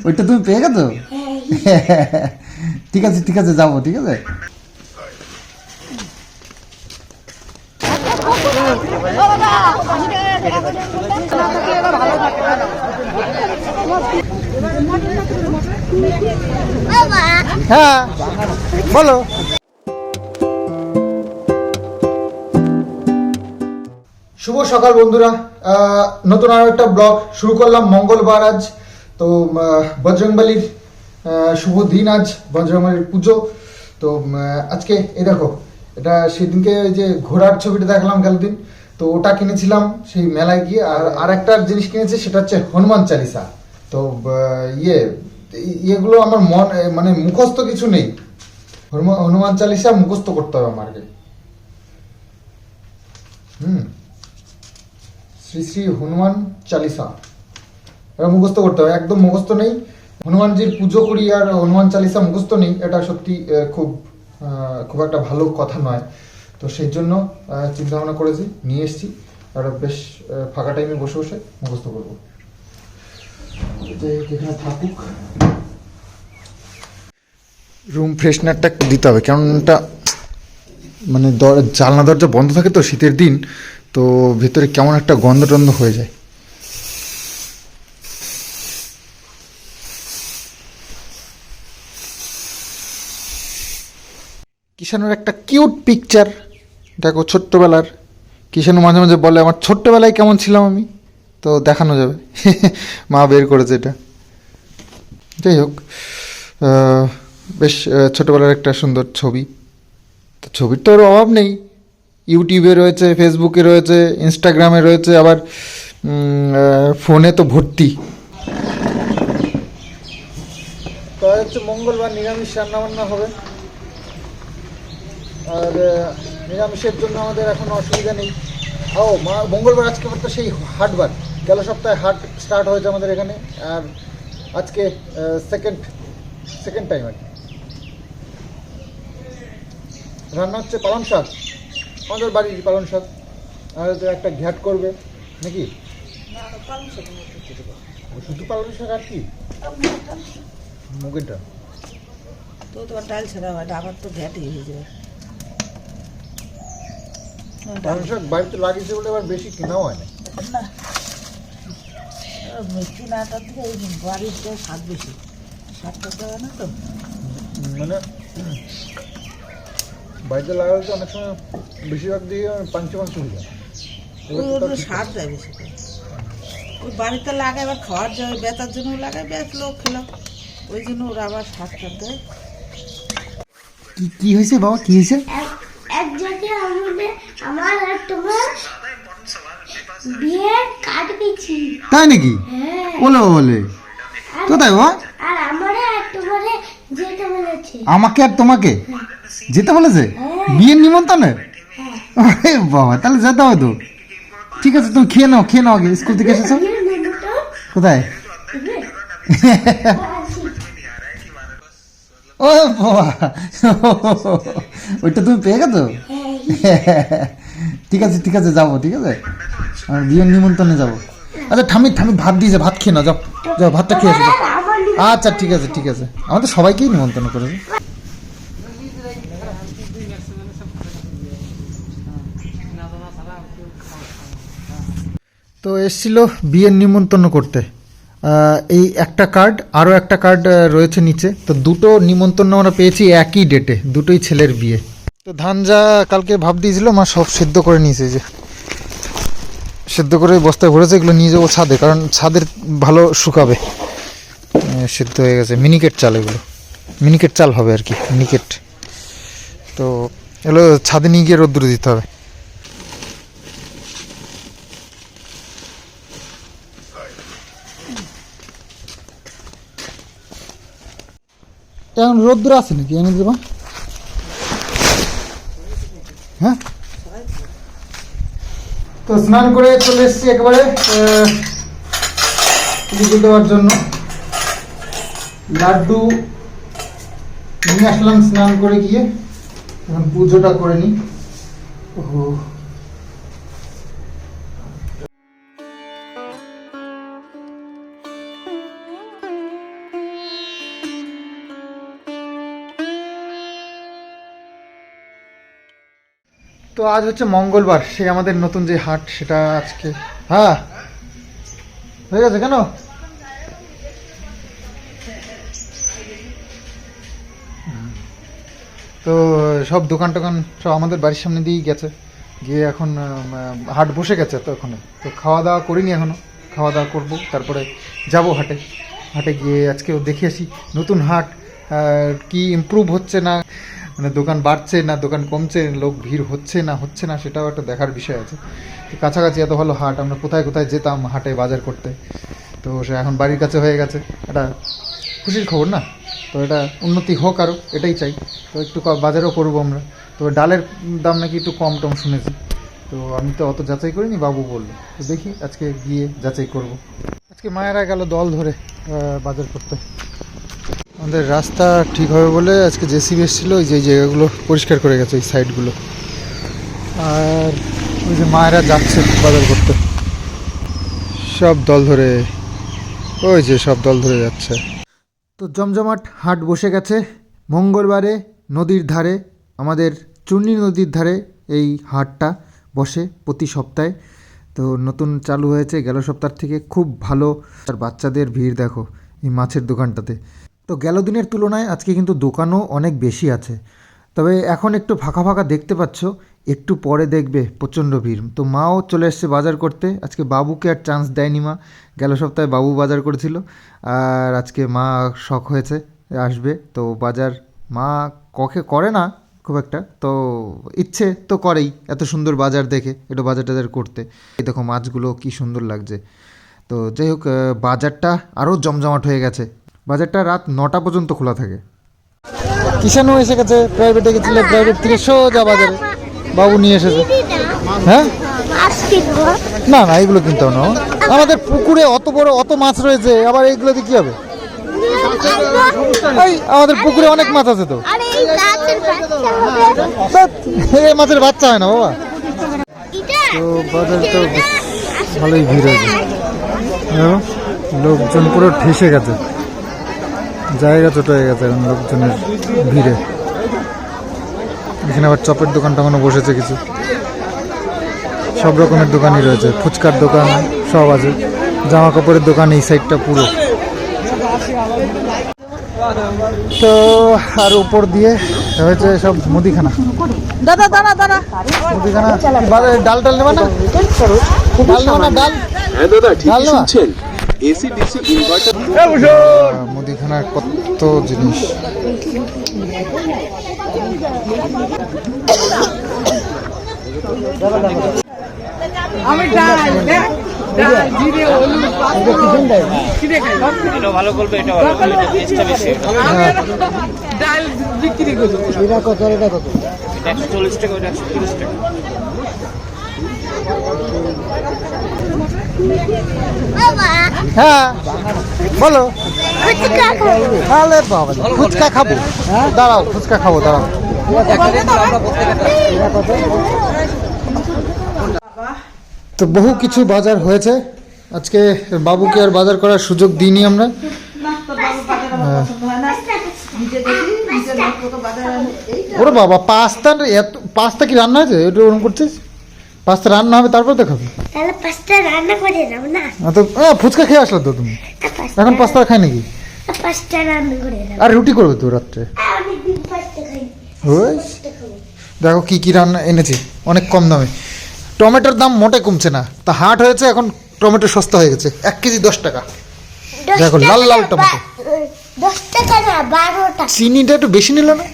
ওইটা তুমি পেয়ে গেছো? ঠিক আছে ঠিক আছে, যাবো, ঠিক আছে। হ্যাঁ বলো। শুভ সকাল বন্ধুরা, নতুন আরো একটা ব্লগ শুরু করলাম মঙ্গলবার আজ। তো বজরংবলীর শুভ দিন আজ, বজরংবলীর পুজো। তো আজকে এই দেখো, এটা সেদিনকে ওই যে ঘোড়ার ছবিটা দেখালাম গেল দিন, তো ওটা কিনেছিলাম সেই মেলায় গিয়ে। আর একটা জিনিস কিনেছি, সেটা হচ্ছে হনুমান চালিসা। তো ইয়েগুলো আমার মানে মুখস্থ কিছু নেই। হনুমান চালিসা মুখস্থ করতে হবে আমাকে। শ্রী শ্রী হনুমান চালিসা এটা মুখস্থ করতে হবে, একদম মুখস্থ নেই। হনুমানজির পুজো করি আর হনুমান চালিসা মুখস্থ নেই, এটা সত্যি খুব একটা ভালো কথা নয়। তো সেই জন্য চিন্তা ভাবনা করেছি, নিয়ে এসেছি। আর বেশ ফাঁকা টাইমে বসে বসে মুখস্থ করবো, এখানে থাকুক। রুম ফ্রেশনারটা দিতে হবে, কেমনটা মানে জানলা দরজা বন্ধ থাকে তো শীতের দিন, তো ভেতরে কেমন একটা গন্ধ টন্ধ হয়ে যায়। কিষাণুর একটা কিউট পিকচার দেখো, ছোট্টবেলার। কিষাণু মাঝে মাঝে বলে আমার ছোট্টবেলায় কেমন ছিলাম আমি, তো দেখানো যাবে। মা বের করেছে এটা। যাই হোক, বেশ ছোটবেলার একটা সুন্দর ছবি। তো ছবির তো ওর অভাব নেই, ইউটিউবে রয়েছে, ফেসবুকে রয়েছে, ইনস্টাগ্রামে রয়েছে, আবার ফোনে তো ভর্তি। হচ্ছে মঙ্গলবার নিরামিষ রান্নাবান্না হবে। আর নিরামিষের জন্য আমাদের এখন অসুবিধা নেই। মঙ্গলবার আজকে তো সেই হাটবার, গেল সপ্তাহে হাট স্টার্ট হয়েছে আমাদের এখানে। আর আজকে সেকেন্ড টাইম আর কি। রান্না হচ্ছে পালং শাক, আমাদের বাড়ির পালং শাক। আর একটা ঘ্যাট করবে নাকি? শুধু পালং শাক আর কি? মুগের ডাল তো তোমার ডাল ছাড়া হয়, আবার তো ঘ্যাটই হয়ে যাবে। পালং শাক বাড়িতে লাগিয়েছে বলে আবার বেশি কেনাও হয় না। মিষ্টি নাটার থেকে এই বাড়িতে স্বাদ বেশি, স্বাদটা দেওয়া না তো। মানে বাড়িতে লাগালে তো অনেক সময় বেশিরভাগ দিয়ে পাঞ্চে হয়ে যায়, স্বাদ দেয় বেশি করে। ওই বাড়িতে লাগায় আবার খাওয়ার জন্য, বেচার জন্য লাগায়, বেচ লোক খেলাম, ওই জন্য ওরা আবার স্বাদটা দেয়। কি হয়েছে বাবা, কি হয়েছে? এক জায়গায় আমার আর তোমার বিয়ের কার্ড পেয়েছি। তাই নাকি? বলে বলে কোথায় বাবা? আর আমারে আর তোমারে যেতে বলেছে। আমাকে আর তোমাকে যেতে বলেছে বিয়ের নিমন্ত্রণে? আরে বাবা, তাহলে যেতে হবে তো। ঠিক আছে, তুমি খেয়ে নাও আগে, স্কুল থেকে এসেছো। কোথায়? ও বাবা, ওইটা তুমি পেয়ে গেছো? ঠিক আছে ঠিক আছে, যাবো, ঠিক আছে। আর বিয়ের নিমন্ত্রণে যাবো। আচ্ছা ঠামি ভাত দিয়েছে, ভাত খেয়ে নাও, যাও যাও, ভাতটা খেয়ে এসো। আচ্ছা ঠিক আছে ঠিক আছে, আমাদের সবাইকেই নিমন্ত্রণ করেছে। তো এসছিল বিয়ের নিমন্ত্রণ করতে। এই একটা কার্ড, আরও একটা কার্ড রয়েছে নিচে। তো দুটো নিমন্ত্রণ আমরা পেয়েছি একই ডেটে, দুটোই ছেলের বিয়ে। তো ধান যা কালকে ভাব দিয়েছিল মা সব সেদ্ধ করে নিয়েছে, যে সেদ্ধ করে বস্তায় ভরেছে। এগুলো নিয়ে যাবো ছাদে, কারণ ছাদের ভালো শুকাবে। সেদ্ধ হয়ে গেছে, মিনিকেট চাল, এগুলো মিনিকেট চাল হবে আর কি, মিনিকেট। তো এগুলো ছাদে নিয়ে গিয়ে রোদ্দুরে দিতে হবে। এখন রোদ্দুর আছে নাকি এনে দেবা? হ্যাঁ, তো স্নান করে চলে এসেছি একেবারে পুজো দেওয়ার জন্য। লাড্ডু নিয়ে আসলাম স্নান করে গিয়ে, এখন পুজোটা করে নিই। ও তো আজ হচ্ছে মঙ্গলবার, সেই আমাদের নতুন যে হাট সেটা আজকে হ্যাঁ হয়ে গেছে কেন তো সব দোকান টোকান সব আমাদের বাড়ির সামনে দিয়েই গেছে, গিয়ে এখন হাট বসে গেছে তো ওখানে। তো খাওয়া দাওয়া করিনি এখনো, খাওয়া দাওয়া করবো, তারপরে যাব হাটে। হাটে গিয়ে আজকেও দেখে আসি নতুন হাট কি ইমপ্রুভ হচ্ছে না, মানে দোকান বাড়ছে না দোকান কমছে, লোক ভিড় হচ্ছে না সেটাও একটা দেখার বিষয় আছে। তো কাছাকাছি এত ভালো হাট, আমরা কোথায় কোথায় যেতাম হাটে বাজার করতে, তো সে এখন বাড়ির কাছে হয়ে গেছে, এটা খুশির খবর না। তো এটা উন্নতি হোক আরও, এটাই চাই। তো একটু বাজারও করবো আমরা। তো ডালের দাম নাকি একটু কম টম শুনেছি, তো আমি তো অত যাচাই করিনি, বাবু বললো। তো দেখি আজকে গিয়ে যাচাই করব। আজকে মায়েরা গেল দল ধরে বাজার করতে। আমাদের রাস্তা ঠিক হবে বলে আজকে জেসিবি এসেছিলো, ওই যে এই জায়গাগুলো পরিষ্কার করে গেছে, এই সাইডগুলো। আর ওই যে মায়েরা যাচ্ছে বাজার করতে, সব দল ধরে, ওই যে সব দল ধরে যাচ্ছে। তো জমজমাট হাট বসে গেছে মঙ্গলবারে নদীর ধারে, আমাদের চূর্ণী নদীর ধারে এই হাটটা বসে প্রতি সপ্তাহে। তো নতুন চালু হয়েছে গেল সপ্তাহ থেকে, খুব ভালো। আর বাচ্চাদের ভিড় দেখো এই মাছের দোকানটাতে। তো গেল দিনের তুলনায় আজকে কিন্তু দোকানও অনেক বেশি আছে, তবে এখন একটু ফাঁকা ফাঁকা দেখতে পাচ্ছ, একটু পরে দেখবে প্রচণ্ড ভিড়। তো মাও চলে এসছে বাজার করতে, আজকে বাবুকে আর চান্স দেয়নি মা। গেল সপ্তাহে বাবু বাজার করেছিল, আর আজকে মা শখ হয়েছে আসবে। তো বাজার মা করে না খুব একটা, তো ইচ্ছে তো করেই এত সুন্দর বাজার দেখে একটু বাজার টাজার করতে। এই দেখো মাছগুলো কি সুন্দর লাগছে। তো যাই হোক, বাজারটা আরও জমজমাট হয়ে গেছে। বাজারটা রাত 9টা পর্যন্ত খোলা থাকে। কিষানও এসে গেছে, প্রাইভেটে গেছিলে, প্রাইভেট থেকে সোজা বাজারে বাবু নিয়ে এসেছে। হ্যাঁ না না এগুলো কিনতেও না, আমাদের পুকুরে অত বড় অত মাছ রয়েছে, আবার এইগুলো দিয়ে কি হবে? এই আমাদের পুকুরে অনেক মাছ আছে, তো এই মাছের বাচ্চা হয় না বাবা। তো বাজার তো ভালোই ভিড় হয়েছে, লোকজন পুরো ঠেসে গেছে, জায়গা ছোট হয়ে গেছে এখন লোকজনের ভিড়ে। এখানে আবার চপের দোকান টোকানও বসেছে, কিছু সব রকমের দোকানই রয়েছে, ফুচকার দোকান সব আছে, জামা কাপড়ের দোকান এই সাইডটা পুরো। তো আর উপর দিয়ে হয়েছে সব মুদিখানা। দাদা দাদা দাদা মুদিখানা ডাল টাল নেবা না? ডাল নেবা না? ডাল হ্যাঁ দাদা ডাল ঠিকই নেবা? শুনছেন, এসি ডিসি ইনভার্টার। মুদিখানার কত জিনিস। আমি ডাল ডাল জিরে হলুদ এটা ভালো করবে, এটা ভালো করবে, এটা টেস্টটা বেশি। ডাল বিক্রি করি। এটা কত? এটা কত? এটা 140 টাকা, ওটা 130 টাকা। হ্যাঁ বলো। তাহলে বাবা ফুচকা খাবো, দাঁড়াও ফুচকা খাবো, দাঁড়াও। তো বহু কিছু বাজার হয়েছে আজকে, বাবুকে আর বাজার করার সুযোগ দিইনি আমরা। ওরে বাবা পাস্তা কি রান্না হয়েছে? এটা ওরকম করছিস? পাস্তা রান্না হবে তারপর দেখাবি। তাহলে পাস্তা রান্না করে দাও না। তো ফুচকা খেয়ে আসলো তো তুমি, এখন পাস্তা খাই নাকি? পাস্তা রান্না করে দাও। আর রুটি করবে তো রাত্রে? অনেকদিন পাস্তা খাই। ওই দেখো কি কি রান্না এনেছি অনেক কম দামে। টমেটোর দাম মোটে কমছে না, তা হাট হয়েছে এখন টমেটো সস্তা হয়ে গেছে, 1 কেজি 10 টাকা। দেখো লাল লাল টমেটো। 10 টাকা না 12 টাকা। চিনিটা একটু বেশি নিল না?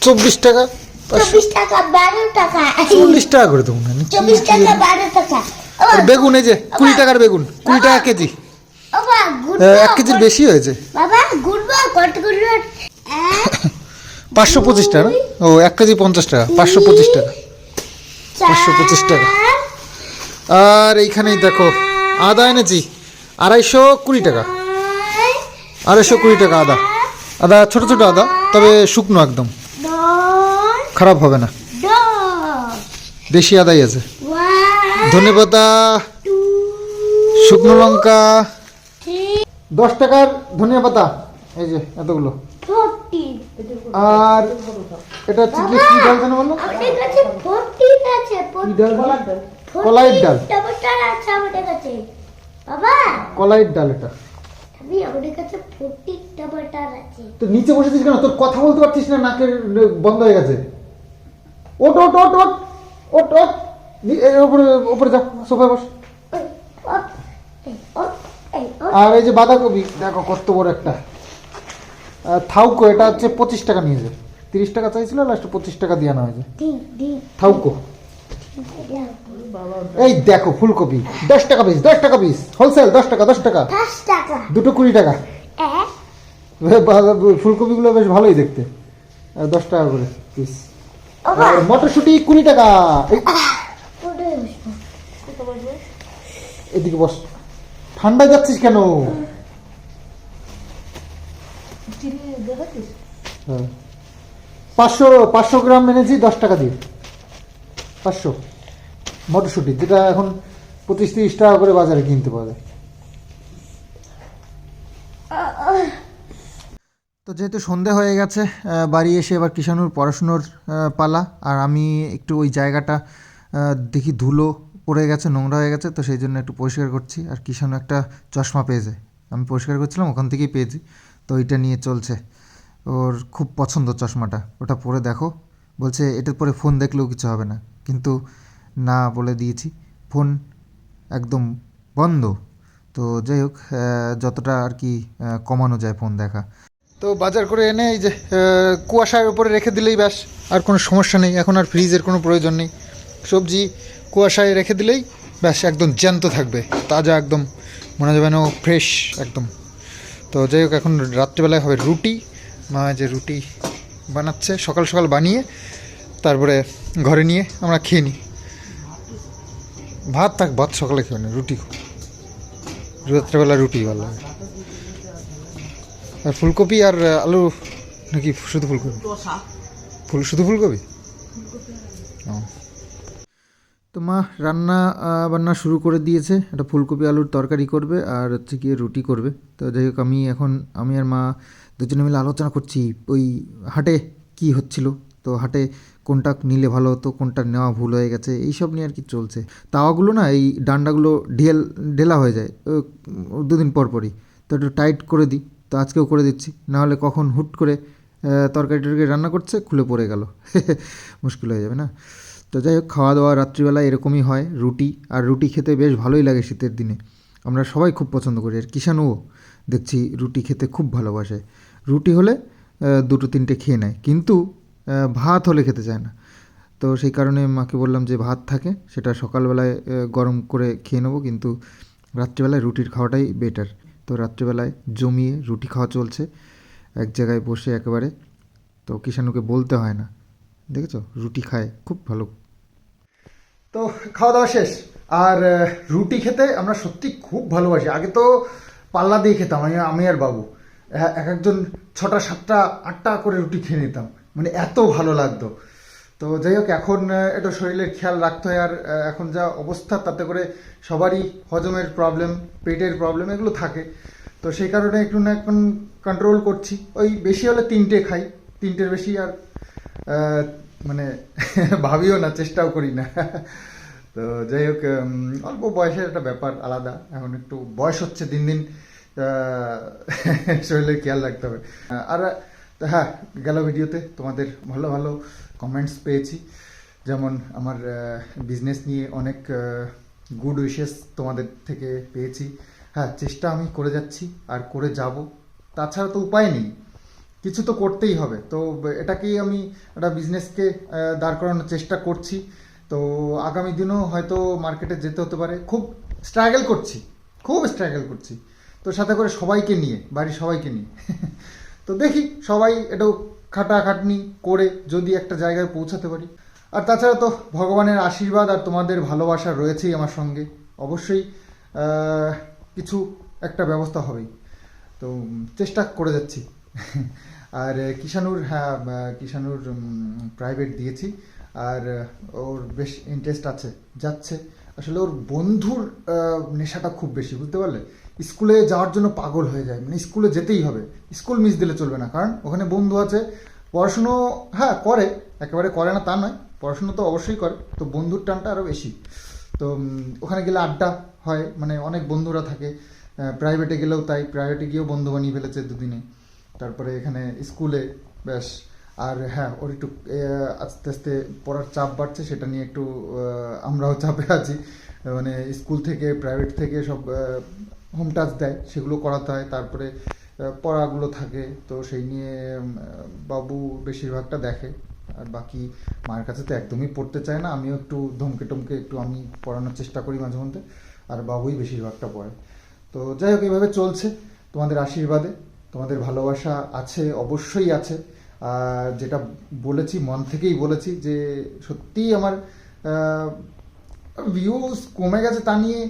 24 টাকা। 24 টাকা 12 টাকা। 40 টাকা করে দেবো না। 24 টাকা 12 টাকা। আর বেগুন এই যে 20 টাকার বেগুন, 20 টাকা কেজি। বাবা গুড। 1 কেজির বেশি হয়েছে। বাবা গুড কত গুড? 525 টাকা না? ও 1 কেজি 50 টাকা, 525 টাকা। 525 টাকা। আর এইখানেই দেখো আদা এনেছি 220 টাকা। 220 টাকা আদা। আদা ছোট ছোট আদা, তবে শুকনো একদম, খারাপ হবে না, দেশি আদাই আছে। ধনেপাতা, শুকনো লঙ্কা, 10 টাকার ধনিয়া পাতা, এই যে এতগুলো। 14 আর এটা হচ্ছে কি ডাল জানো বলো? আমাদের কাছে প্রোটিন আছে, কি ডাল বলো? কলাইয়ের ডাল। টমেটোর আছে আমাদের কাছে বাবা। কলাইয়ের ডাল এটা। আমাদের কাছে প্রোটিন টমেটোর আছে। তো নিচে বসেছিস কেন? তোর কথা বলতে পারছিস না, নাকের বন্ধ হয়ে গেছে। ওট ওট ওট ওট ওট ওট উপরে উপরে যা, সোফায় বস। আর এই যে বাঁধাকপি দেখো কত বড় একটা থাউকো, এটা হচ্ছে 25 টাকা নিয়েছে। 30 টাকা চাইছিল, লাস্টে 25 টাকা দিয়ে আনা হয়েছে থাউকো। এই দেখো ফুলকপি 10 টাকা পিস, 10 টাকা পিস, হোলসেল 10 টাকা 10 টাকা, 10 টাকা দুটো 20 টাকা। ফুলকপিগুলো বেশ ভালোই দেখতে, 10 টাকা করে পিস। আর মটরশুঁটি 20 টাকা। এদিকে বস, ঠান্ডায় যাচ্ছিস কেন? হ্যাঁ 500 গ্রাম এনেছি 10 টাকা দিয়ে। 500 মটরশুঁটি, যেটা এখন 25-30 টাকা করে বাজারে কিনতে পাওয়া যায়। তো যেহেতু সন্ধে হয়ে গেছে, বাড়ি এসে এবার কিষানুর পড়াশুনোর পালা। আর আমি একটু ওই জায়গাটা দেখি ধুলো পড়ে গেছে, নোংরা হয়ে গেছে, তো সেই জন্য একটু পরিষ্কার করছি। আর কিষানু একটা চশমা পেয়েছে, আমি পরিষ্কার করছিলাম ওখান থেকেই পেয়েছি, তো ওইটা নিয়ে চলছে। ওর খুব পছন্দ চশমাটা, ওটা পরে দেখো বলছে এটার পরে ফোন দেখলেও কিছু হবে না, কিন্তু না বলে দিয়েছি, ফোন একদম বন্ধ। তো যাই হোক, যতটা আর কি কমানো যায় ফোন দেখা। তো বাজার করে এনে এই যে কুয়াশার উপরে রেখে দিলেই ব্যাস, আর কোনো সমস্যা নেই। এখন আর ফ্রিজের কোনো প্রয়োজন নেই, সবজি কুয়াশায় রেখে দিলেই ব্যাস একদম জ্যান্ত থাকবে, তাজা, একদম মনে যাবে না ফ্রেশ একদম। তো যাই হোক, এখন রাত্রিবেলায় হবে রুটি। মা যে রুটি বানাচ্ছে, সকাল সকাল বানিয়ে তারপরে ঘরে নিয়ে আমরা খেয়ে নিই। ভাত থাক, ভাত সকালে খেয়ে নিই, রুটি রাত্রেবেলা রুটি ভালো লাগে। আর ফুলকপি আর আলু নাকি শুধু ফুলকপি? শুধু ফুলকপি। ও, তো মা রান্না বান্না শুরু করে দিয়েছে, একটা ফুলকপি আলুর তরকারি করবে আর হচ্ছে গিয়ে রুটি করবে। তো যাই হোক, আমি আর মা দুজনে মিলে আলোচনা করছি ওই হাটে কি হচ্ছিল, তো হাটে কোনটা নিলে ভালো হতো, কোনটা নেওয়া ভুল হয়ে গেছে, এইসব নিয়ে আর কি চলছে। তাওয়াগুলো না, এই ডান্ডাগুলো ঢেলা হয়ে যায় দুদিন পর পরই, তো একটু টাইট করে দিই। তো আজকেও করে দিচ্ছি, নাহলে কখন হুট করে তরকারি টরকারি রান্না করছে খুলে পড়ে গেল, মুশকিল হয়ে যাবে না। তো যাই হোক, খাওয়া দাওয়া রাত্রিবেলা এরকমই হয়, রুটি। আর রুটি খেতে বেশ ভালোই লাগে শীতের দিনে, আমরা সবাই খুব পছন্দ করি। আর কিষানুও দেখছি রুটি খেতে খুব ভালোবাসে, রুটি হলে 2-3টে খেয়ে নেয়, কিন্তু ভাত হলে খেতে চায় না। তো সেই কারণে মাকে বললাম যে ভাত থাকে সেটা সকালবেলায় গরম করে খেয়ে নেবো, কিন্তু রাত্রিবেলায় রুটির খাওয়াটাই বেটার। তো রাত্রিবেলায় জমিয়ে রুটি খাওয়া চলছে এক জায়গায় বসে একেবারে, তো কিষানুকে বলতে হয় না, দেখেছো রুটি খায় খুব ভালো। তো খাওয়া দাওয়া শেষ, আর রুটি খেতে আমরা সত্যি খুব ভালোবাসি। আগে তো পাল্লা দিয়ে খেতাম, আমি আর বাবু এক একজন 6টা 7টা 8টা করে রুটি খেয়ে নিতাম, মানে এত ভালো লাগতো। তো যাই হোক, এখন একটু শরীরের খেয়াল রাখতে হয়। আর এখন যা অবস্থা, তাতে করে সবারই হজমের প্রবলেম, পেটের প্রবলেম এগুলো থাকে। তো সেই কারণে একটু না এখন কন্ট্রোল করছি, ওই বেশি হলে 3টে খাই, 3টের বেশি আর মানে ভাবিও না, চেষ্টাও করি না। তো যাই হোক, অল্প বয়সের একটা ব্যাপার আলাদা, এখন একটু বয়স হচ্ছে দিন দিন, শরীরের খেয়াল রাখতে হবে। আর হ্যাঁ, গেল ভিডিওতে তোমাদের ভালো ভালো কমেন্টস পেয়েছি, যেমন আমার বিজনেস নিয়ে অনেক গুড উইশেস তোমাদের থেকে পেয়েছি। হ্যাঁ, চেষ্টা আমি করে যাচ্ছি আর করে যাব, তাছাড়া তো উপায় নেই, কিছু তো করতেই হবে। তো এটাকেই আমি একটা বিজনেসকে দাঁড় করানোর চেষ্টা করছি। তো আগামী দিনেও হয়তো মার্কেটে যেতে হতে পারে, খুব স্ট্রাগল করছি, তো সাথে করে সবাইকে নিয়ে, বাড়ির সবাইকে নিয়ে। তো দেখি সবাই একটু খাটাখাটনি করে যদি একটা জায়গায় পৌঁছাতে পারি। আর তাছাড়া তো ভগবানের আশীর্বাদ আর তোমাদের ভালোবাসা রয়েছেই আমার সঙ্গে, অবশ্যই কিছু একটা ব্যবস্থা হবেই। তো চেষ্টা করে যাচ্ছি। আর কিষানুর প্রাইভেট দিয়েছি, আর ওর বেশ ইন্টারেস্ট যাচ্ছে। আসলে ওর বন্ধুর নেশাটা খুব বেশি, বুঝতে পারলে, স্কুলে যাওয়ার জন্য পাগল হয়ে যায়, মানে স্কুলে যেতেই হবে, স্কুল মিস দিলে চলবে না, কারণ ওখানে বন্ধু আছে। পড়াশুনো হ্যাঁ করে, একেবারে করে না তা নয়, পড়াশুনো তো অবশ্যই করে, তো বন্ধুর টানটা আরও বেশি। তো ওখানে গেলে আড্ডা হয়, মানে অনেক বন্ধুরা থাকে। প্রাইভেটে গেলেও তাই, প্রাইভেটে গিয়েও বন্ধু বানিয়ে ফেলেছে দুদিনে। তারপরে এখানে স্কুলে ব্যাস। আর হ্যাঁ, ওর একটু আস্তে আস্তে পড়ার চাপ বাড়ছে, সেটা নিয়ে একটু আমরাও চাপে আছি। মানে স্কুল থেকে প্রাইভেট থেকে সব হোম টাচ দেয়, সেগুলো করাতে হয়। তারপরে পড়াগুলো থাকে, তো সেই নিয়ে বাবু বেশিরভাগটা দেখে। আর বাকি মায়ের কাছে তো একদমই পড়তে চায় না, আমিও একটু ধমকে টমকে একটু আমি পড়ানোর চেষ্টা করি মাঝে মধ্যে, আর বাবুই বেশিরভাগটা পড়ে। তো যাই হোক, এইভাবে চলছে তোমাদের আশীর্বাদে, তোমাদের ভালোবাসা আছে, অবশ্যই আছে। আর যেটা বলেছি মন থেকেই বলেছি, যে সত্যিই আমার ভিউজ কমে গেছে তা নিয়ে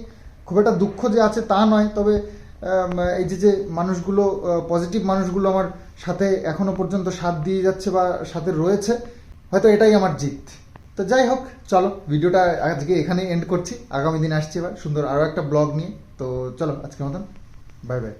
খুব একটা দুঃখ যে আছে তা নয়, তবে এই যে মানুষগুলো, পজিটিভ মানুষগুলো আমার সাথে এখনো পর্যন্ত সাথ দিয়ে যাচ্ছে বা সাথে রয়েছে, হয়তো এটাই আমার জিত। তো যাই হোক, চলো ভিডিওটা আজকে এখানে এন্ড করছি। আগামী দিন আসছি এবার সুন্দর আরও একটা ব্লগ নিয়ে। তো চলো আজকের মতন বাই বাই।